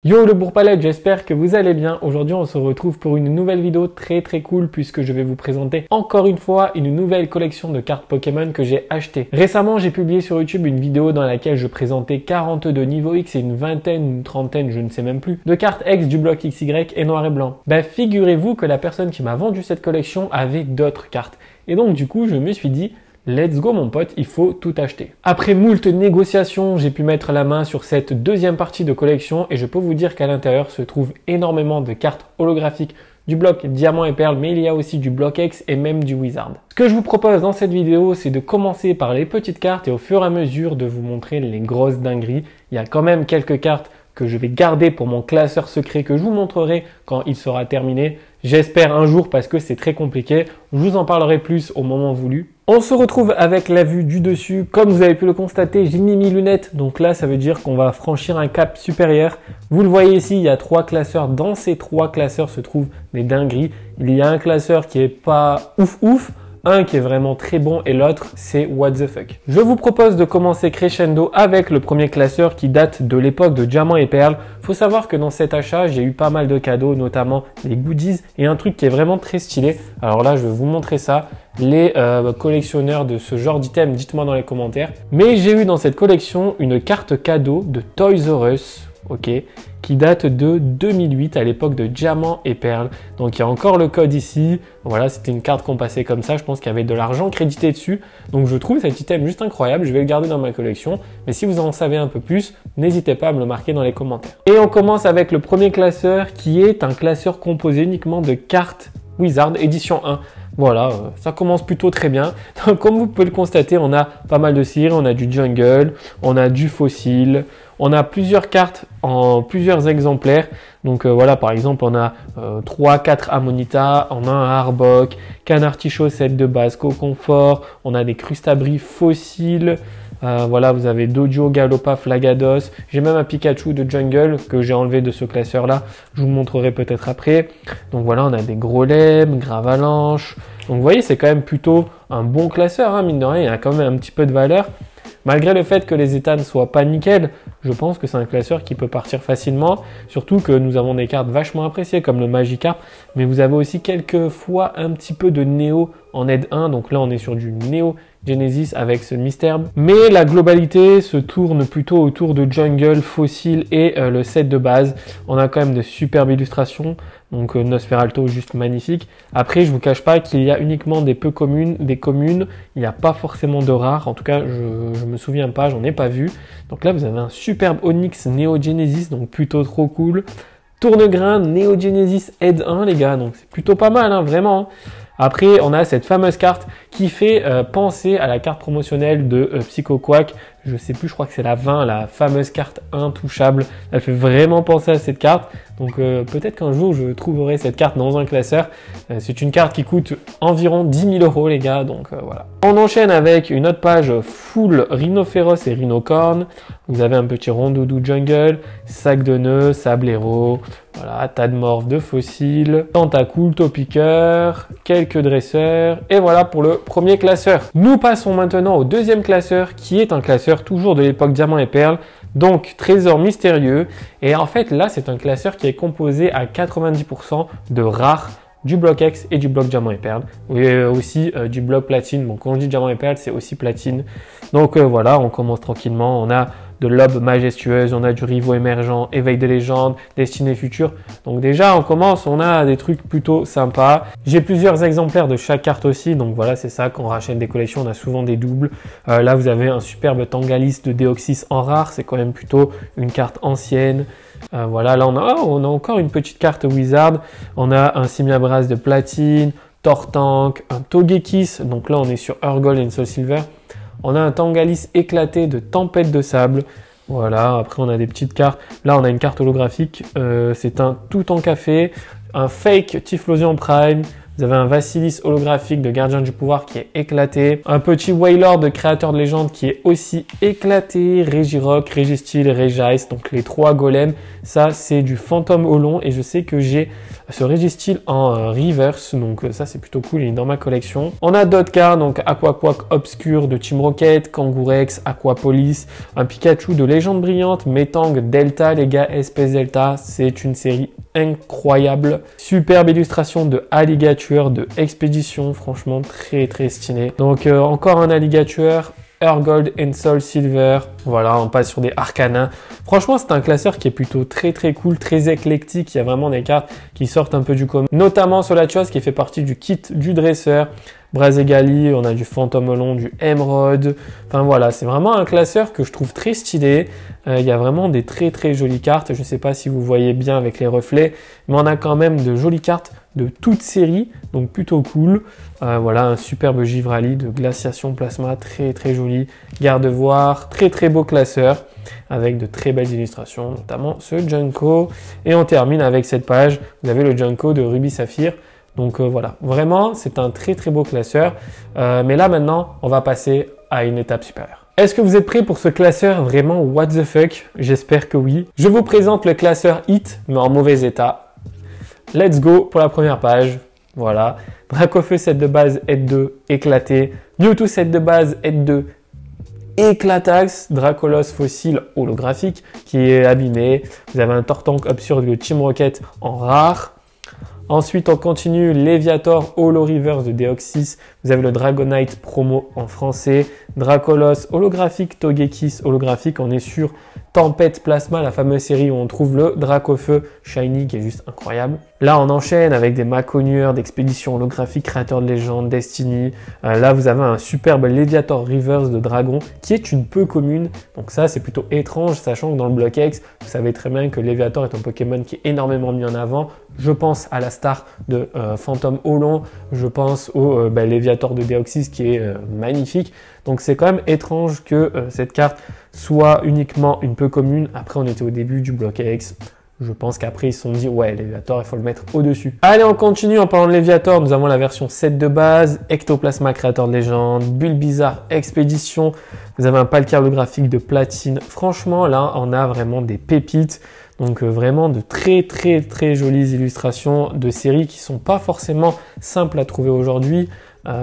Yo le Bourg-Palette, j'espère que vous allez bien. Aujourd'hui on se retrouve pour une nouvelle vidéo très cool puisque je vais vous présenter encore une fois une nouvelle collection de cartes Pokémon que j'ai achetées. Récemment j'ai publié sur YouTube une vidéo dans laquelle je présentais 42 niveaux X et une vingtaine, une trentaine, je ne sais même plus, de cartes X du bloc XY et noir et blanc. Ben figurez-vous que la personne qui m'a vendu cette collection avait d'autres cartes. Et donc du coup je me suis dit... Let's go mon pote, il faut tout acheter. Après moult négociations, j'ai pu mettre la main sur cette deuxième partie de collection et je peux vous dire qu'à l'intérieur se trouve énormément de cartes holographiques du bloc Diamant et Perle, mais il y a aussi du bloc X et même du Wizard. Ce que je vous propose dans cette vidéo, c'est de commencer par les petites cartes et au fur et à mesure de vous montrer les grosses dingueries. Il y a quand même quelques cartes que je vais garder pour mon classeur secret que je vous montrerai quand il sera terminé. J'espère un jour parce que c'est très compliqué. Je vous en parlerai plus au moment voulu. On se retrouve avec la vue du dessus. Comme vous avez pu le constater, j'ai mis mes lunettes. Donc là, ça veut dire qu'on va franchir un cap supérieur. Vous le voyez ici, il y a 3 classeurs. Dans ces 3 classeurs se trouvent des dingueries. Il y a un classeur qui est pas ouf. Un qui est vraiment très bon et l'autre c'est what the fuck. Je vous propose de commencer crescendo avec le premier classeur qui date de l'époque de Diamant et Perle. Faut savoir que dans cet achat j'ai eu pas mal de cadeaux, notamment des goodies et un truc qui est vraiment très stylé. Alors là je vais vous montrer ça. Les collectionneurs de ce genre d'item, dites-moi dans les commentaires. Mais j'ai eu dans cette collection une carte cadeau de Toys R Us. Ok, qui date de 2008 à l'époque de Diamant et Perle. Donc il y a encore le code ici. Voilà, c'était une carte qu'on passait comme ça. Je pense qu'il y avait de l'argent crédité dessus. Donc je trouve cet item juste incroyable. Je vais le garder dans ma collection. Mais si vous en savez un peu plus, n'hésitez pas à me le marquer dans les commentaires. Et on commence avec le premier classeur qui est un classeur composé uniquement de cartes Wizard édition 1. Voilà, ça commence plutôt très bien. Donc, comme vous pouvez le constater, on a pas mal de cires, on a du jungle, on a du fossile, on a plusieurs cartes en plusieurs exemplaires. Donc voilà, par exemple, on a 3-4 Amonita, on a un Arbok, Canartichaud set de base, Coconfort, on a des Crustabris fossiles. Voilà, vous avez Dojo, Galopa, Flagados. J'ai même un Pikachu de jungle que j'ai enlevé de ce classeur-là. Je vous montrerai peut-être après. Donc voilà, on a des Grolem, Gravalanche. Donc vous voyez, c'est quand même plutôt un bon classeur, hein, mine de rien. Il y a quand même un petit peu de valeur. Malgré le fait que les états ne soient pas nickel, je pense que c'est un classeur qui peut partir facilement. Surtout que nous avons des cartes vachement appréciées comme le Magikarp. Mais vous avez aussi quelques fois un petit peu de Néo en aide 1. Donc là, on est sur du Néo Genesis avec ce Mystère. Mais la globalité se tourne plutôt autour de Jungle, Fossile et le set de base. On a quand même de superbes illustrations. Donc Nosferalto juste magnifique. Après je vous cache pas qu'il y a uniquement des communes. Il n'y a pas forcément de rares. En tout cas je me souviens pas, j'en ai pas vu. Donc là vous avez un superbe Onyx Neo Genesis, donc plutôt trop cool. Tournegrain Neo Genesis Aide 1 les gars, donc c'est plutôt pas mal hein, vraiment. Après, on a cette fameuse carte qui fait penser à la carte promotionnelle de Psycho Quack. Je sais plus, je crois que c'est la 20, la fameuse carte intouchable. Elle fait vraiment penser à cette carte. Donc peut-être qu'un jour, je trouverai cette carte dans un classeur. C'est une carte qui coûte environ 10 000 € les gars. Donc voilà. On enchaîne avec une autre page full Rhinophéros et Rhinocorn. Vous avez un petit Rondoudou Jungle, Sac de nœuds, Sablero, voilà, tas de morphes de fossiles, Tentacool, Topiqueur, quelques dresseurs. Et voilà pour le premier classeur. Nous passons maintenant au deuxième classeur qui est un classeur toujours de l'époque Diamant et Perle. Donc trésor mystérieux. Et en fait là c'est un classeur qui est composé à 90% de rares du bloc X et du bloc Diamant et Perle. Et aussi du bloc platine. Bon quand je dis Diamant et Perle c'est aussi platine. Donc voilà, on commence tranquillement. On a de l'aube majestueuse, on a du Rivaux émergent, éveil des légendes, destinée future. Donc déjà on commence, on a des trucs plutôt sympas. J'ai plusieurs exemplaires de chaque carte aussi, donc voilà c'est ça, quand on rachète des collections on a souvent des doubles. Là vous avez un superbe Tangalis de Deoxys en rare, c'est quand même plutôt une carte ancienne. Voilà, là on a encore une petite carte Wizard, on a un Simiabras de platine, Tortank, un Togekiss, donc là on est sur Urgold et Soul Silver. On a un Tangalis éclaté de Tempête de Sable. Voilà, après on a des petites cartes. Là on a une carte holographique, c'est un tout en café, un fake Typhlosion Prime, Vous avez un Vassilis holographique de Gardien du Pouvoir qui est éclaté. Un petit Wailord de Créateur de Légende qui est aussi éclaté. Regirock, Registeel, Regice, donc les 3 golems. Ça, c'est du Fantôme Olon et je sais que j'ai ce Registeel en reverse, donc ça c'est plutôt cool, il est dans ma collection. On a d'autres cartes, donc Aquaquack Obscur de Team Rocket, Kangourex, Aquapolis, un Pikachu de Légende Brillante, Metang Delta, les gars, Espèce Delta, c'est une série incroyable. Superbe illustration de Alligator de Expédition, franchement très stylé. Donc encore un Alligator. Urgold and Soul Silver, voilà, on passe sur des Arcanas. Franchement, c'est un classeur qui est plutôt très cool, très éclectique. Il y a vraiment des cartes qui sortent un peu du commun, notamment Solachos qui fait partie du kit du dresseur. Brazegali, on a du Fantôme Olon, du Emerald. Enfin voilà, c'est vraiment un classeur que je trouve très stylé. Il y a vraiment des très jolies cartes. Je ne sais pas si vous voyez bien avec les reflets, mais on a quand même de jolies cartes de toute série, donc plutôt cool. Voilà, un superbe Givrali de Glaciation Plasma, très joli. Gardevoir, très beau classeur, avec de très belles illustrations, notamment ce Junko. Et on termine avec cette page, vous avez le Junko de Ruby Saphir. Donc voilà, vraiment, c'est un très beau classeur. Mais là, maintenant, on va passer à une étape supérieure. Est-ce que vous êtes prêts pour ce classeur vraiment what the fuck? J'espère que oui. Je vous présente le classeur Hit, mais en mauvais état. Let's go pour la première page. Voilà. Dracofeu set de base, Aide 2, éclaté. Mewtwo set de base, Aide 2, éclatax. Dracolos fossile holographique qui est abîmé. Vous avez un Tortank absurde de Team Rocket en rare. Ensuite, on continue Léviator Holo Reverse de Deoxys. Vous avez le Dragonite promo en français. Dracolos holographique, Togekiss holographique. On est sur Tempête Plasma, la fameuse série où on trouve le Dracofeu Shiny qui est juste incroyable. Là, on enchaîne avec des Maconieurs, d'Expédition holographique, Créateur de Légende, Destiny. Là, vous avez un superbe Léviator Reverse de Dragon qui est une peu commune. Donc ça, c'est plutôt étrange, sachant que dans le bloc X, vous savez très bien que Léviator est un Pokémon qui est énormément mis en avant. Je pense à la star de Fantôme Olon, je pense au Léviator de Deoxys qui est magnifique. Donc c'est quand même étrange que cette carte soit uniquement une peu commune. Après, on était au début du bloc X. Je pense qu'après, ils se sont dit, ouais, Léviator, il faut le mettre au-dessus. Allez, on continue en parlant de Léviator. Nous avons la version 7 de base, Ectoplasma Créateur de Légende, Bulbizarre Expédition. Vous avez un Palkia holographique de platine. Franchement, là, on a vraiment des pépites. Donc vraiment de très jolies illustrations de séries qui sont pas forcément simples à trouver aujourd'hui.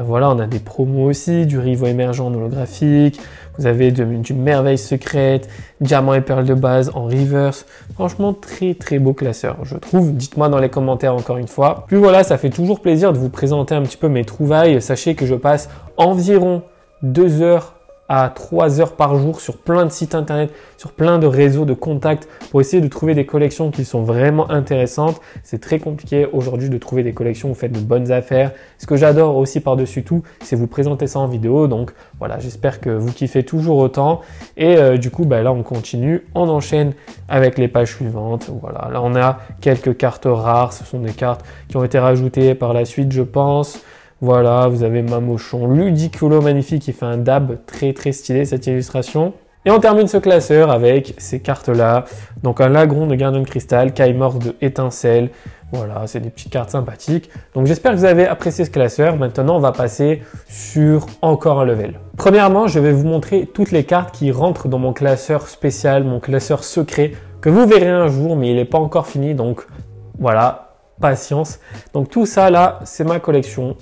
Voilà, on a des promos aussi, du Rivo émergent holographique, vous avez du Merveille secrète, Diamant et Perle de base en reverse. Franchement, très beau classeur, je trouve. Dites-moi dans les commentaires encore une fois. Puis voilà, ça fait toujours plaisir de vous présenter un petit peu mes trouvailles. Sachez que je passe environ 2 heures à 3 heures par jour sur plein de sites internet, sur plein de réseaux de contacts pour essayer de trouver des collections qui sont vraiment intéressantes. C'est très compliqué aujourd'hui de trouver des collections où vous faites de bonnes affaires. Ce que j'adore aussi par-dessus tout, c'est vous présenter ça en vidéo. Donc voilà, j'espère que vous kiffez toujours autant. Et du coup, là on continue, on enchaîne avec les pages suivantes. Voilà, là on a quelques cartes rares. Ce sont des cartes qui ont été rajoutées par la suite, je pense. Voilà, vous avez Mamochon, Ludicolo magnifique qui fait un dab très stylé cette illustration. Et on termine ce classeur avec ces cartes-là. Donc un Lagron de Gardien de Cristal, Kaimorph de Étincelle. Voilà, c'est des petites cartes sympathiques. Donc j'espère que vous avez apprécié ce classeur. Maintenant, on va passer sur encore un level. Premièrement, je vais vous montrer toutes les cartes qui rentrent dans mon classeur spécial, mon classeur secret, que vous verrez un jour, mais il n'est pas encore fini. Donc voilà, patience. Donc tout ça là, c'est ma collection.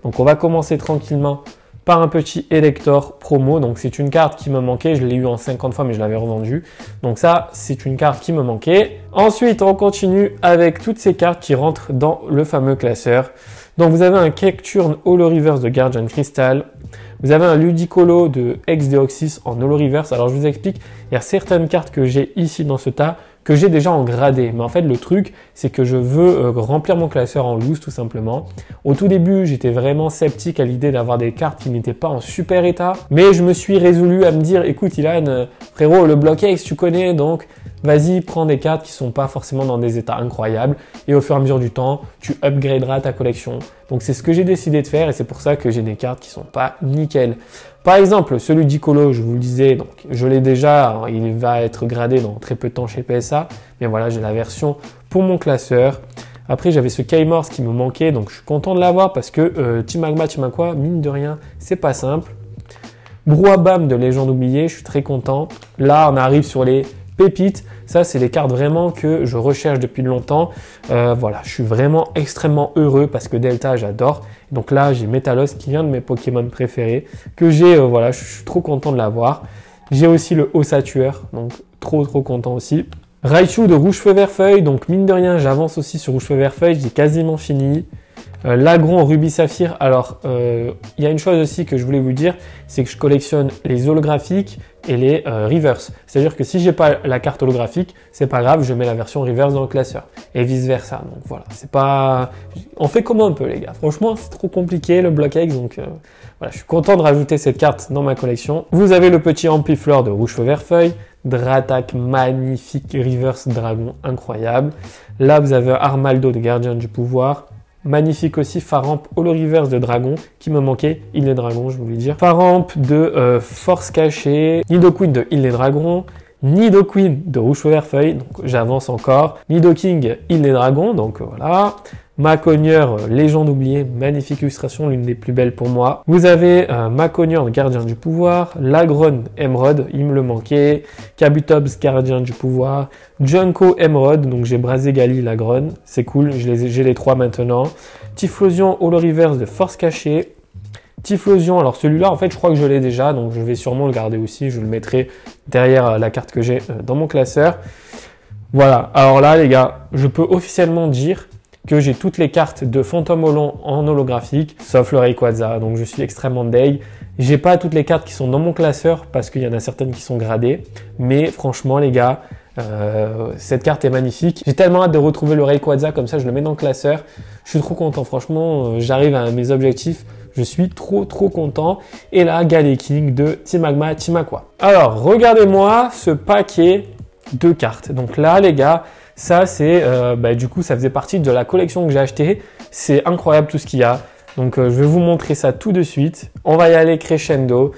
Donc on va commencer tranquillement par un petit Elector promo. Donc c'est une carte qui me manquait, je l'ai eu en 50 fois mais je l'avais revendue. Donc ça, c'est une carte qui me manquait. Ensuite, on continue avec toutes ces cartes qui rentrent dans le fameux classeur. Donc vous avez un Kecturne Holo Reverse de Guardian Crystal. Vous avez un Ludicolo de Ex-Deoxys en Holo Reverse. Alors je vous explique, il y a certaines cartes que j'ai ici dans ce tas que j'ai déjà en gradé. Mais en fait, le truc, c'est que je veux remplir mon classeur en loose, tout simplement. Au tout début, j'étais vraiment sceptique à l'idée d'avoir des cartes qui n'étaient pas en super état. Mais je me suis résolu à me dire, écoute Ilan, frérot, le bloc X, tu connais, donc vas-y, prends des cartes qui sont pas forcément dans des états incroyables. Et au fur et à mesure du temps, tu upgraderas ta collection. Donc c'est ce que j'ai décidé de faire et c'est pour ça que j'ai des cartes qui sont pas nickel. Par exemple, ce Ludicolo, je vous le disais, donc je l'ai déjà, il va être gradé dans très peu de temps chez PSA. Mais voilà, j'ai la version pour mon classeur. Après, j'avais ce K-Morse qui me manquait, donc je suis content de l'avoir parce que Team Magma, Team Aqua, mine de rien, c'est pas simple. Brouhaha de Légende oubliée, je suis très content. Là, on arrive sur les pépites. Ça, c'est les cartes vraiment que je recherche depuis longtemps. Voilà, je suis vraiment extrêmement heureux parce que Delta, j'adore. Donc là, j'ai Metalos qui vient de mes Pokémon préférés que j'ai, voilà, je suis trop content de l'avoir. J'ai aussi le Ossatueur, donc trop content aussi. Raichu de Rouge Feu Vert Feuille, donc mine de rien, j'avance aussi sur Rouge Feu Vert Feuille, j'ai quasiment fini. Lagron Rubis Saphir, alors il y a une chose aussi que je voulais vous dire, c'est que je collectionne les holographiques et les reverse. C'est-à-dire que si j'ai pas la carte holographique, c'est pas grave, je mets la version reverse dans le classeur et vice versa. Donc voilà, c'est pas, on fait comme un peu les gars. Franchement, c'est trop compliqué le bloc X, donc voilà, je suis content de rajouter cette carte dans ma collection. Vous avez le petit Ampifleur de Rouge Feu Vert Feuille, Dratak magnifique, reverse dragon incroyable. Là, vous avez Armaldo de Gardien du Pouvoir. Magnifique aussi, Faramp Holo Reverse de Dragon, qui me manquait, Île des Dragons, je voulais dire. Faramp de Force Cachée, Nidoqueen de Île des Dragons, Nidoqueen de Rouge Feu Vert Feuille, donc j'avance encore. Nidoking, Île des Dragons, donc voilà. Macogneur, Légende oubliée, magnifique illustration, l'une des plus belles pour moi. Vous avez Macogneur, Gardien du Pouvoir, Lagron, Emerald, il me le manquait, Kabutops, Gardien du Pouvoir, Junko, Emerald, donc j'ai Brazegali, Lagron, c'est cool, j'ai les trois maintenant. Typhlosion, Holo Reverse de Force Cachée. Typhlosion, alors celui-là, en fait, je crois que je l'ai déjà, donc je vais sûrement le garder aussi, je le mettrai derrière la carte que j'ai dans mon classeur. Voilà, alors là, les gars, je peux officiellement dire que j'ai toutes les cartes de Phantom Holon en holographique, sauf le Rayquaza, donc je suis extrêmement deg. J'ai pas toutes les cartes qui sont dans mon classeur parce qu'il y en a certaines qui sont gradées, mais franchement les gars, cette carte est magnifique. J'ai tellement hâte de retrouver le Rayquaza, comme ça je le mets dans le classeur. Je suis trop content, franchement, j'arrive à mes objectifs. Je suis trop content. Et là, Galeking de Team Magma, Team Aqua. Alors, regardez-moi ce paquet de cartes. Donc là, les gars, ça c'est, du coup, ça faisait partie de la collection que j'ai achetée. C'est incroyable tout ce qu'il y a. Donc, je vais vous montrer ça tout de suite. On va y aller crescendo.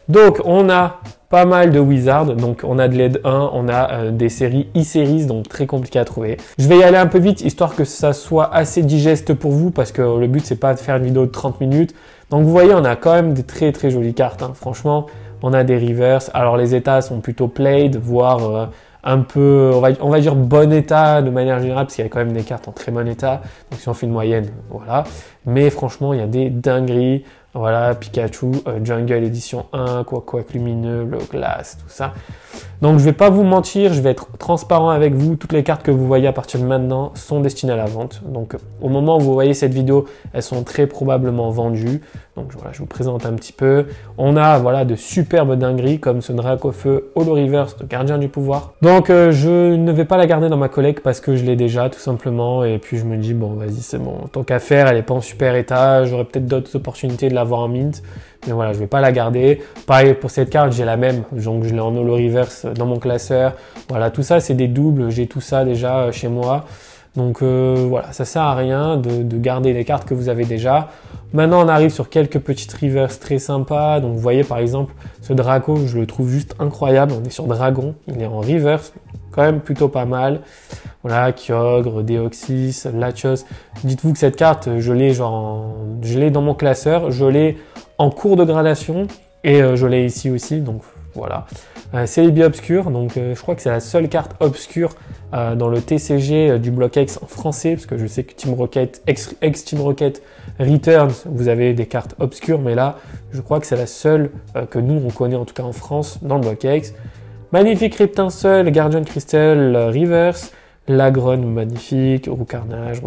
Donc, on a pas mal de Wizards. Donc, on a de LED 1, on a des séries e-series, donc très compliqué à trouver. Je vais y aller un peu vite, histoire que ça soit assez digeste pour vous, parce que le but, c'est pas de faire une vidéo de 30 minutes. Donc, vous voyez, on a quand même des très jolies cartes. Hein. Franchement, on a des reverse. Alors, les états sont plutôt played, voire un peu, on va dire bon état de manière générale, parce qu'il y a quand même des cartes en très bon état. Donc, si on fait une moyenne, voilà. Mais franchement, il y a des dingueries. Voilà, Pikachu, Jungle édition 1, Quack Lumineux, le Glace, tout ça. Donc, je vais pas vous mentir, je vais être transparent avec vous. Toutes les cartes que vous voyez à partir de maintenant sont destinées à la vente. Donc, au moment où vous voyez cette vidéo, elles sont très probablement vendues. Donc, voilà, je vous présente un petit peu. On a, voilà, de superbes dingueries comme ce Dracofeu Holo Reverse de Gardien du Pouvoir. Donc, je ne vais pas la garder dans ma collecte parce que je l'ai déjà, tout simplement. Et puis, je me dis, bon, vas-y, c'est bon. Tant qu'à faire, elle est pas en super état. J'aurais peut-être d'autres opportunités de l'avoir en mint. Mais voilà, je vais pas la garder. Pareil pour cette carte, j'ai la même. Donc, je l'ai en Holo Reverse dans mon classeur. Voilà, tout ça, c'est des doubles. J'ai tout ça déjà chez moi. Donc voilà, ça sert à rien de garder les cartes que vous avez déjà. Maintenant, on arrive sur quelques petites reverse très sympas. Donc vous voyez par exemple ce Draco, je le trouve juste incroyable. On est sur Dragon, il est en reverse, quand même plutôt pas mal. Voilà, Kyogre, Deoxys, Latios. Dites-vous que cette carte, je l'ai dans mon classeur, je l'ai en cours de gradation et je l'ai ici aussi. Donc voilà. Celebi Obscure, donc je crois que c'est la seule carte obscure dans le TCG du bloc X en français, parce que je sais que Team Rocket, ex-Team Rocket Returns, vous avez des cartes obscures, mais là, je crois que c'est la seule que nous, on connaît en tout cas en France, dans le bloc X. Magnifique Reptincelle, Guardian Crystal Reverse, Lagron magnifique, Roucarnage.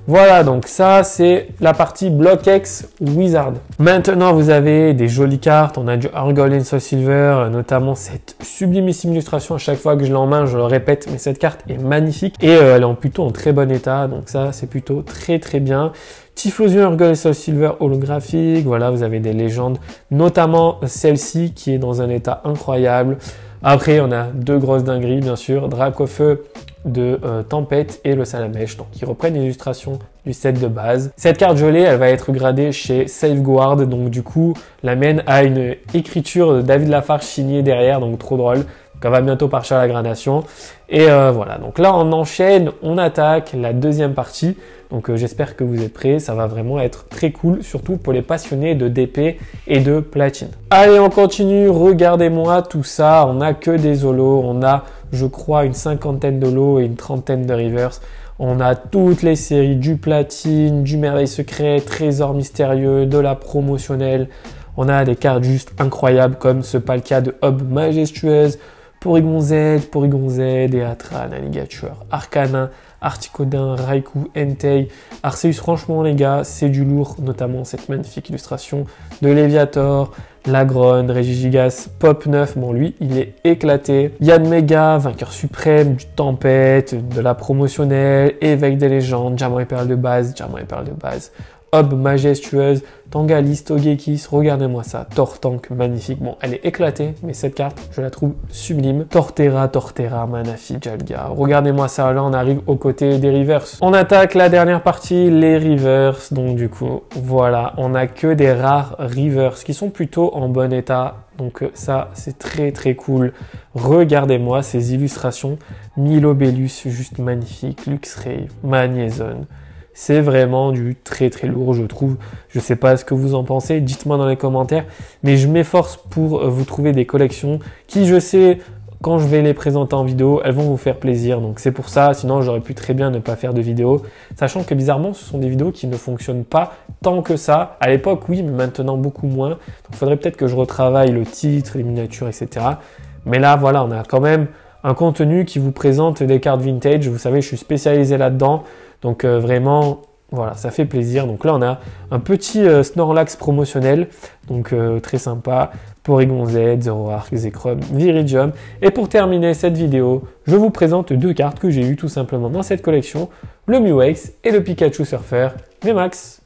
Voilà, donc ça, c'est la partie bloc X Wizard. Maintenant, vous avez des jolies cartes. On a du Argonaut Soul Silver, notamment cette sublimissime illustration. À chaque fois que je l'ai en main, je le répète, mais cette carte est magnifique. Et elle est plutôt en très bon état. Donc ça, c'est plutôt très bien. Typhlosion Argonaut Soul Silver holographique. Voilà, vous avez des légendes, notamment celle-ci qui est dans un état incroyable. Après, on a deux grosses dingueries, bien sûr. Dracofeu de Tempête et le Salamèche, donc qui reprennent l'illustration du set de base. Cette carte gelée, elle va être gradée chez Safeguard, donc du coup, la mienne a une écriture de David Lafarge signée derrière, donc trop drôle. elle va bientôt partir à la gradation. Et voilà, donc là on enchaîne, on attaque la deuxième partie. Donc j'espère que vous êtes prêts, ça va vraiment être très cool, surtout pour les passionnés de DP et de platine. Allez, on continue, regardez-moi tout ça, on n'a que des holos, on a je crois une cinquantaine d'holos et une trentaine de reverse. On a toutes les séries du platine, du merveille secret, trésor mystérieux, de la promotionnelle. On a des cartes juste incroyables comme ce Palkia de Hub majestueuse, Porygon Z, Eatran, Alligator, Arcanin, Articodin, Raikou, Entei, Arceus. Franchement les gars, c'est du lourd, notamment cette magnifique illustration de Léviator, Lagron, Regigigas, Pop 9, bon lui il est éclaté. Yanmega, vainqueur suprême, du Tempête, de la promotionnelle, Éveil des légendes, Diamant et perle de base, Hub majestueuse, Tangalis, Togekiss, regardez-moi ça, Tortank, magnifique. Bon, elle est éclatée, mais cette carte, je la trouve sublime. Torterra, Manafi, Jalga. Regardez-moi ça, là on arrive aux côtés des reverse. On attaque la dernière partie, les reverse. Donc du coup, voilà, on a que des rares reverse qui sont plutôt en bon état. Donc ça, c'est très très cool. Regardez-moi ces illustrations. Milobellus, juste magnifique. Luxray, Magnézone. C'est vraiment du très très lourd, je trouve. Je sais pas ce que vous en pensez, dites-moi dans les commentaires. Mais je m'efforce pour vous trouver des collections qui, je sais, quand je vais les présenter en vidéo, elles vont vous faire plaisir. Donc c'est pour ça, sinon j'aurais pu très bien ne pas faire de vidéo. Sachant que bizarrement, ce sont des vidéos qui ne fonctionnent pas tant que ça. À l'époque, oui, mais maintenant beaucoup moins. Donc il faudrait peut-être que je retravaille le titre, les miniatures, etc. Mais là, voilà, on a quand même un contenu qui vous présente des cartes vintage. Vous savez, je suis spécialisé là-dedans. Donc vraiment, voilà, ça fait plaisir. Donc là, on a un petit Snorlax promotionnel. Donc très sympa. Porygon Z, Zoroark, Zekrom, Viridium. Et pour terminer cette vidéo, je vous présente deux cartes que j'ai eues tout simplement dans cette collection. Le Mew X et le Pikachu Surfer. Mais Max.